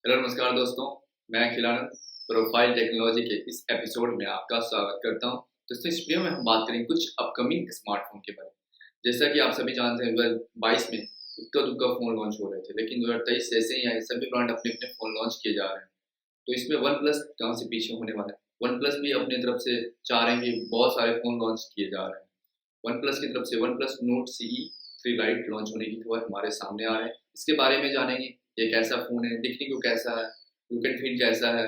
Hello नमस्कार दोस्तों, मैं खिलानंद प्रोफाइल टेक्नोलॉजी के इस एपिसोड में आपका स्वागत करता हूं। दोस्तों, इस वीडियो में हम बात करेंगे कुछ अपकमिंग स्मार्टफोन के बारे में। जैसा कि आप सभी जानते हैं 2022 में इक्का दुक्का फ़ोन लॉन्च हो रहे थे, लेकिन 2023 जैसे ही आए सभी ब्रांड अपने अपने फ़ोन लॉन्च किए जा रहे हैं। तो इसमें वन प्लस कहाँ से पीछे होने वाला है। वन प्लस भी अपनी तरफ से चाह रहे हैं कि बहुत सारे फ़ोन लॉन्च किए जा रहे हैं। वन प्लस की तरफ से one plus note CE 3 light launch होने की खबर हमारे सामने आ रहे हैं। इसके बारे में जानेंगे ये कैसा फ़ोन है, दिखने को कैसा है, लुक एंड फील कैसा है,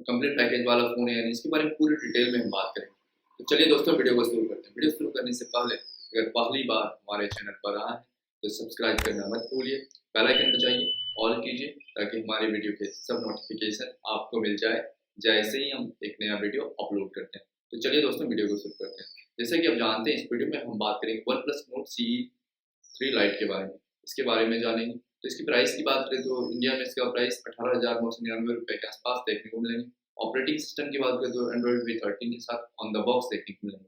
कंप्लीट पैकेज वाला फ़ोन है, यानी इसके बारे में पूरी डिटेल में हम बात करेंगे। तो चलिए दोस्तों, वीडियो को शुरू करते हैं। वीडियो शुरू करने से पहले अगर पहली बार हमारे चैनल पर आए हैं तो सब्सक्राइब करना मत भूलिए, बेल आइकन बजाइए, ऑल कीजिए ताकि हमारे वीडियो के सब नोटिफिकेशन आपको मिल जाए जैसे ही हम एक नया वीडियो अपलोड करते हैं। तो चलिए दोस्तों, वीडियो को शुरू करते हैं। जैसे कि आप जानते हैं, इस वीडियो में हम बात करेंगे one plus note CE 3 light के बारे में। इसके बारे में जानेंगे। तो इसकी प्राइस की बात करें तो इंडिया में इसका प्राइस 18,999 रुपये के आसपास देखने को मिलेंगे। ऑपरेटिंग सिस्टम की बात करें तो एंड्रॉइड V13 के साथ ऑन द बॉक्स देखने को मिलेंगे।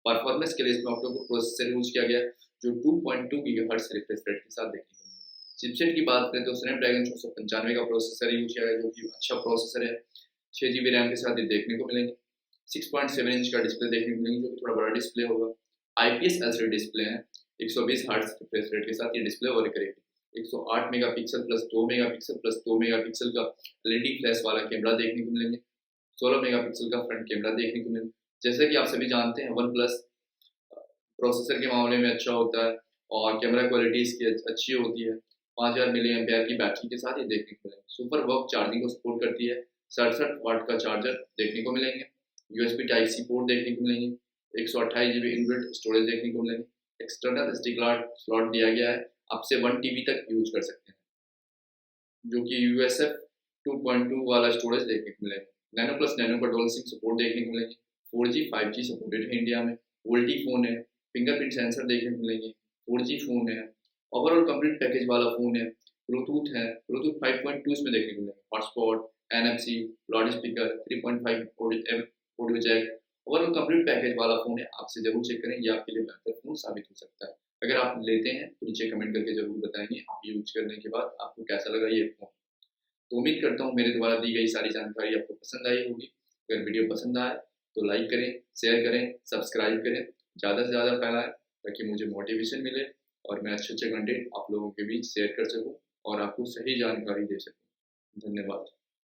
परफॉर्मेंस के लिए इसमें ऑक्टा प्रोसेसर यूज किया गया जो 2.2 गीगाहर्ट्ज रिफ्रेश रेट के साथ देखने को मिलेंगे। चिपसेट की बात करें तो स्नैपड्रैगन 695 का प्रोसेसर यूज किया गया जो कि अच्छा प्रोसेसर है। 6 GB रैम के साथ ये देखने को मिलेंगे। 6.7 इंच का डिस्प्ले देखने को मिलेंगे जो कि थोड़ा बड़ा डिस्प्ले होगा। IPS LCD डिस्प्ले है। 120 हर्ट्ज रिफ्रेश रेट के साथ ये डिस्प्ले वर्क करेगी। 108 megapixel plus 2 megapixel plus 2 megapixel का LED फ्लैश वाला कैमरा देखने को मिलेंगे। 16 मेगापिक्सल का फ्रंट कैमरा देखने को मिलेगा। जैसे कि आप सभी जानते हैं, वन प्लस प्रोसेसर के मामले में अच्छा होता है और कैमरा क्वालिटी इसकी अच्छी होती है। 5000 मिली एम्पेयर की बैटरी के साथ ये देखने को मिलेगा। सुपर वर्क चार्जिंग को सपोर्ट करती है। 67 वाट का चार्जर देखने को मिलेंगे। USB टाइप C पोर्ट देखने को मिलेंगे। 128 GB इनबिल्ट स्टोरेज देखने को मिलेंगे। एक्सटर्नल SD कार्ड स्लॉट दिया गया है, आपसे 1 TB तक यूज कर सकते हैं, जो कि USF 2.2 वाला स्टोरेज देखने को मिलेगा। नैनो प्लस नैनो का डुअल सिम सपोर्ट देखने को मिलेंगे। 4G 5G सपोर्टेड है इंडिया में। वोल्टी फ़ोन है। फिंगरप्रिंट सेंसर देखने को मिलेंगे। 4G फ़ोन है। ओवरऑल कंप्लीट पैकेज वाला फ़ोन है। ब्लूटूथ है। ब्लूटूथ 5.2 इसमें देखने को मिलेंगे। Hotspot, NFC, loud speaker, 3.5 audio jack. Overall complete package वाला फ़ोन है। आपसे जरूर चेक करें, ये आपके लिए बेहतर फ़ोन साबित हो सकता है। अगर आप लेते हैं तो नीचे कमेंट करके ज़रूर बताएंगे आप यूज करने के बाद आपको कैसा लगा ये फ़ोन। तो उम्मीद करता हूँ मेरे द्वारा दी गई सारी जानकारी आपको पसंद आई होगी। अगर वीडियो पसंद आए तो लाइक करें, शेयर करें, सब्सक्राइब करें, ज़्यादा से ज़्यादा फैलाएं ताकि मुझे मोटिवेशन मिले और मैं अच्छे अच्छे कंटेंट आप लोगों के बीच शेयर कर सकूँ और आपको सही जानकारी दे सकूँ। धन्यवाद।